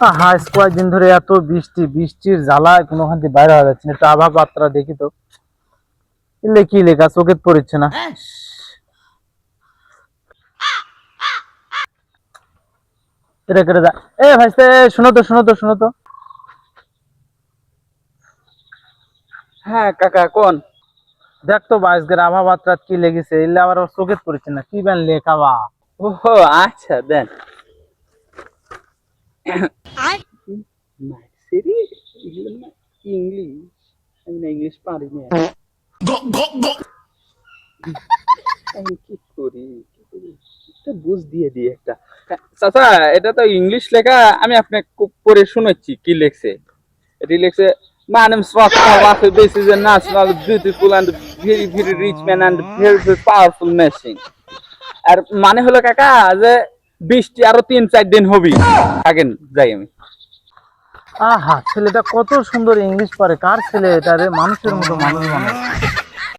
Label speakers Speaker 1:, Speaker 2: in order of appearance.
Speaker 1: আজ কয়েকদিন ধরে এত বৃষ্টি, বৃষ্টির জ্বালায় কোনোখান থেকে বাইরে হওয়া যাচ্ছে না। একটু আবহাওয়া বার্তা দেখি তো, এলে কি লেখা চোখে পড়ছে না। এটা কেটে দা। এ ভাইস্তে, শোনো তো।
Speaker 2: হ্যাঁ কাকা কোন।
Speaker 1: দেখ তো বা আজকের আবহাওয়া বার্তা কি লেগেছে, এলে আবার ওর চোখে পড়ছে না, কি ব্যান লেখা বা।
Speaker 2: ও আচ্ছা দেন। মাইসেরি ইংলিশ, আমি না ইংলিশ পারি না। আমি কি করি একটা বুঝ দিয়ে দিই একটা। চাচা এটা তো ইংলিশ লেখা, আমি আপনাকে পড়ে শোনাচ্ছি কি লেখছে। এটি লেখছে, My name is Roscoe Russell. This is a national, beautiful and very, very rich man and very, very powerful machine. আর মানে হলো কাকা যে বৃষ্টি আরো 3-4 দিন হবে। থাকেন যাই আমি।
Speaker 1: আহা, ছেলেটা কত সুন্দর ইংলিশ পারে, কার ছেলে এটা রে, মানুষের মতো মানুষ বানায়।